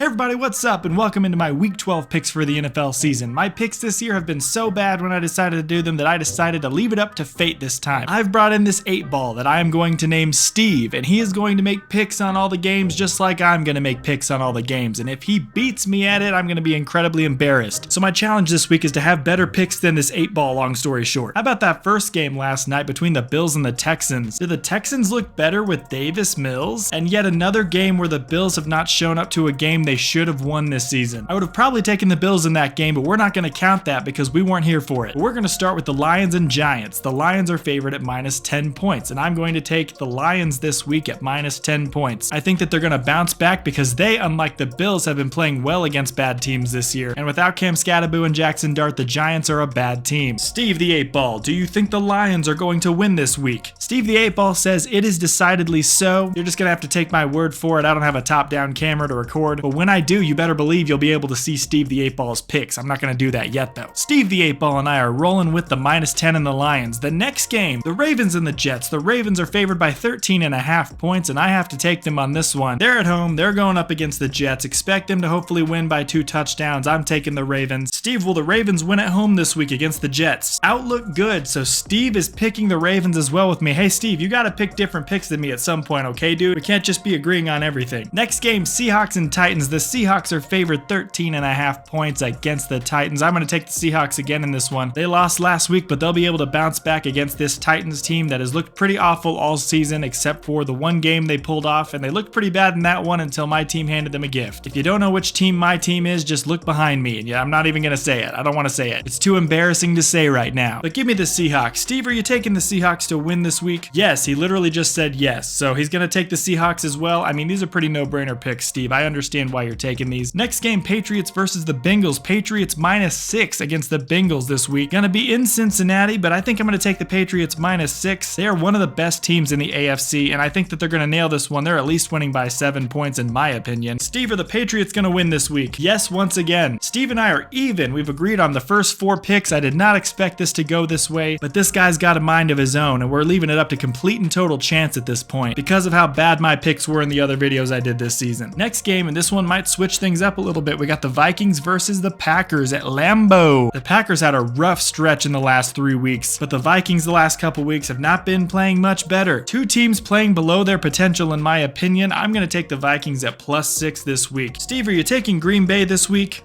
everybody, what's up and welcome into my Week 12 picks for the NFL season. My picks this year have been so bad when I decided to do them that I decided to leave it up to fate this time. I've brought in this 8-ball that I am going to name Steve, and he is going to make picks on all the games just like I'm going to make picks on all the games, and if he beats me at it, I'm going to be incredibly embarrassed. So my challenge this week is to have better picks than this 8-ball, long story short. How about that first game last night between the Bills and the Texans? Did the Texans look better with Davis Mills? And yet another game where the Bills have not shown up to a game they should have won this season. I would have probably taken the Bills in that game, but we're not going to count that because we weren't here for it. But we're going to start with the Lions and Giants. The Lions are favored at minus 10 points, and I'm going to take the Lions this week at minus 10 points. I think that they're going to bounce back because they, unlike the Bills, have been playing well against bad teams this year. And without Cam Scatterboo and Jackson Dart, the Giants are a bad team. Steve the 8-ball, do you think the Lions are going to win this week? Steve the 8-ball says it is decidedly so. You're just going to have to take my word for it. I don't have a top-down camera to record, but when I do, you better believe you'll be able to see Steve the 8-ball's picks. I'm not going to do that yet though. Steve the 8-ball and I are rolling with the minus 10 and the Lions. The next game, the Ravens and the Jets. The Ravens are favored by 13.5 points, and I have to take them on this one. They're at home. They're going up against the Jets. Expect them to hopefully win by 2 touchdowns. I'm taking the Ravens. Steve, will the Ravens win at home this week against the Jets? Outlook good, so Steve is picking the Ravens as well with me. Hey Steve, you got to pick different picks than me at some point, okay dude? We can't just be agreeing on everything. Next game, Seahawks and Titans. The Seahawks are favored 13.5 points against the Titans. I'm going to take the Seahawks again in this one. They lost last week, but they'll be able to bounce back against this Titans team that has looked pretty awful all season except for the one game they pulled off, and they looked pretty bad in that one until my team handed them a gift. If you don't know which team my team is, just look behind me. And yeah, I'm not even going to say it. I don't want to say it. It's too embarrassing to say right now. But give me the Seahawks. Steve, are you taking the Seahawks to win this week? Yes, he literally just said yes. So he's going to take the Seahawks as well. I mean, these are pretty no-brainer picks, Steve. I understand why you're taking these. Next game, Patriots versus the Bengals. Patriots minus 6 against the Bengals this week. Gonna be in Cincinnati, but I think I'm gonna take the Patriots minus 6. They are one of the best teams in the AFC, and I think that they're gonna nail this one. They're at least winning by 7 points in my opinion. Steve, are the Patriots gonna win this week? Yes, once again. Steve and I are even. We've agreed on the first 4 picks. I did not expect this to go this way, but this guy's got a mind of his own, and we're leaving it up to complete and total chance at this point because of how bad my picks were in the other videos I did this season. Next game, and this one might switch things up a little bit. We got the Vikings versus the Packers at Lambeau. The Packers had a rough stretch in the last 3 weeks, but the Vikings the last couple weeks have not been playing much better. 2 teams playing below their potential in my opinion. I'm going to take the Vikings at plus 6 this week. Steve, are you taking Green Bay this week?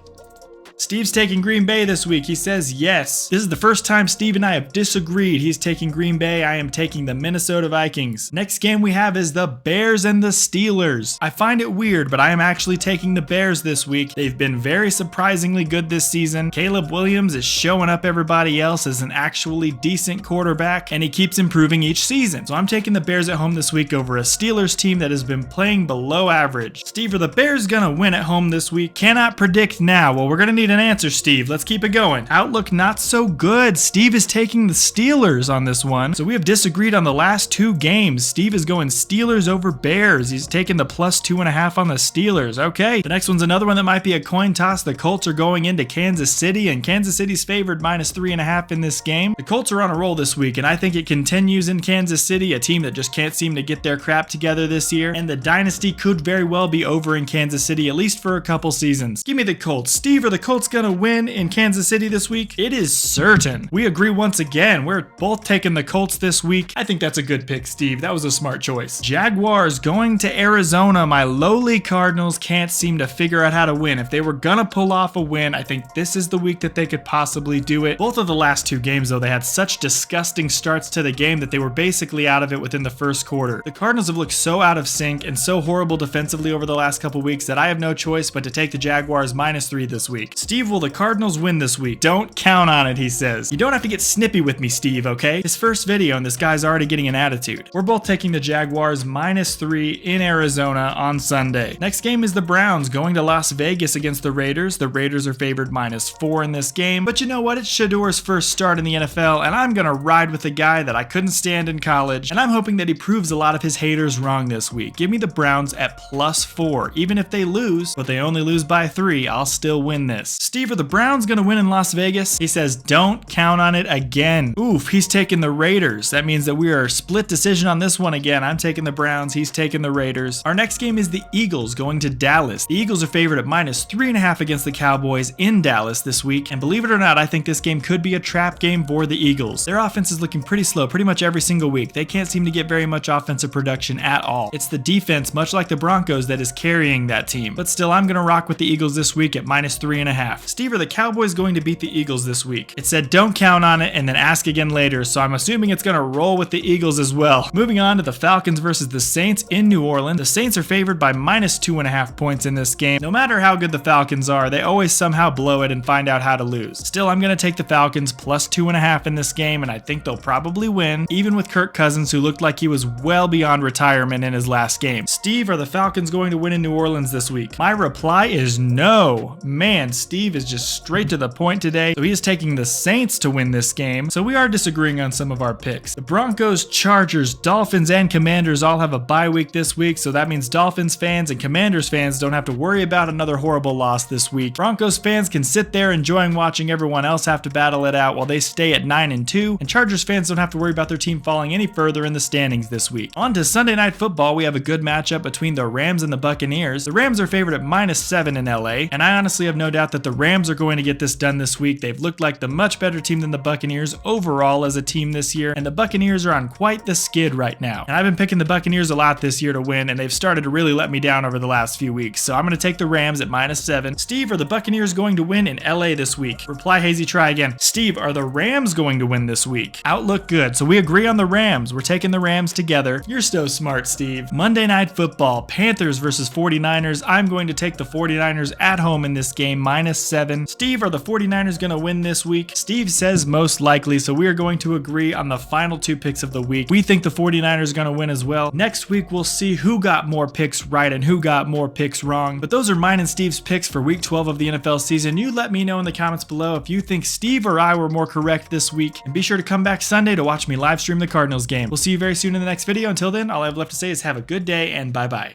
Steve's taking Green Bay this week. He says yes. This is the first time Steve and I have disagreed. He's taking Green Bay. I am taking the Minnesota Vikings. Next game we have is the Bears and the Steelers. I find it weird, but I am actually taking the Bears this week. They've been very surprisingly good this season. Caleb Williams is showing up everybody else as an actually decent quarterback, and he keeps improving each season. So I'm taking the Bears at home this week over a Steelers team that has been playing below average. Steve, are the Bears gonna win at home this week? Cannot predict now. Well, we're gonna need an answer, Steve. Let's keep it going. Outlook not so good. Steve is taking the Steelers on this one. So we have disagreed on the last 2 games. Steve is going Steelers over Bears. He's taking the plus 2.5 on the Steelers. Okay. The next one's another one that might be a coin toss. The Colts are going into Kansas City, and Kansas City's favored minus 3.5 in this game. The Colts are on a roll this week, and I think it continues in Kansas City, a team that just can't seem to get their crap together this year, and the dynasty could very well be over in Kansas City, at least for a couple seasons. Give me the Colts. Steve, are the Colts gonna win in Kansas City this week? It is certain. We agree once again. We're both taking the Colts this week. I think that's a good pick, Steve. That was a smart choice. Jaguars going to Arizona. My lowly Cardinals can't seem to figure out how to win. If they were gonna pull off a win, I think this is the week that they could possibly do it. Both of the last 2 games, though, they had such disgusting starts to the game that they were basically out of it within the first quarter. The Cardinals have looked so out of sync and so horrible defensively over the last couple weeks that I have no choice but to take the Jaguars minus 3 this week. Steve, will the Cardinals win this week? Don't count on it, he says. You don't have to get snippy with me, Steve, okay? His first video and this guy's already getting an attitude. We're both taking the Jaguars minus 3 in Arizona on Sunday. Next game is the Browns going to Las Vegas against the Raiders. The Raiders are favored minus 4 in this game, but you know what? It's Shador's first start in the NFL, and I'm gonna ride with the guy that I couldn't stand in college, and I'm hoping that he proves a lot of his haters wrong this week. Give me the Browns at plus 4. Even if they lose, but they only lose by 3, I'll still win this. Steve, are the Browns gonna win in Las Vegas? He says, don't count on it again. Oof, he's taking the Raiders. That means that we are split decision on this one again. I'm taking the Browns, he's taking the Raiders. Our next game is the Eagles going to Dallas. The Eagles are favored at -3.5 against the Cowboys in Dallas this week. And believe it or not, I think this game could be a trap game for the Eagles. Their offense is looking pretty slow pretty much every single week. They can't seem to get very much offensive production at all. It's the defense, much like the Broncos, that is carrying that team. But still, I'm gonna rock with the Eagles this week at -3.5. Steve, are the Cowboys going to beat the Eagles this week? It said don't count on it and then ask again later, so I'm assuming it's gonna roll with the Eagles as well. Moving on to the Falcons versus the Saints in New Orleans. The Saints are favored by -2.5 points in this game. No matter how good the Falcons are, they always somehow blow it and find out how to lose. Still, I'm gonna take the Falcons +2.5 in this game, and I think they'll probably win, even with Kirk Cousins, who looked like he was well beyond retirement in his last game. Steve, are the Falcons going to win in New Orleans this week? My reply is no. Man, Steve is just straight to the point today. So he is taking the Saints to win this game. So we are disagreeing on some of our picks. The Broncos, Chargers, Dolphins, and Commanders all have a bye week this week, so that means Dolphins fans and Commanders fans don't have to worry about another horrible loss this week. Broncos fans can sit there enjoying watching everyone else have to battle it out while they stay at 9-2, and Chargers fans don't have to worry about their team falling any further in the standings this week. On to Sunday Night Football, we have a good matchup between the Rams and the Buccaneers. The Rams are favored at -7 in LA, and I honestly have no doubt that the Rams are going to get this done this week. They've looked like the much better team than the Buccaneers overall as a team this year, and the Buccaneers are on quite the skid right now. And I've been picking the Buccaneers a lot this year to win, and they've started to really let me down over the last few weeks. So I'm going to take the Rams at -7. Steve, are the Buccaneers going to win in LA this week? Reply Hazy, try again. Steve, are the Rams going to win this week? Outlook good. So we agree on the Rams. We're taking the Rams together. You're so smart, Steve. Monday Night Football, Panthers versus 49ers. I'm going to take the 49ers at home in this game, -7. Steve, are the 49ers going to win this week? Steve says most likely, so we are going to agree on the final two picks of the week. We think the 49ers are going to win as well. Next week, we'll see who got more picks right and who got more picks wrong. But those are mine and Steve's picks for week 12 of the NFL season. You let me know in the comments below if you think Steve or I were more correct this week. And be sure to come back Sunday to watch me live stream the Cardinals game. We'll see you very soon in the next video. Until then, all I have left to say is have a good day and bye-bye.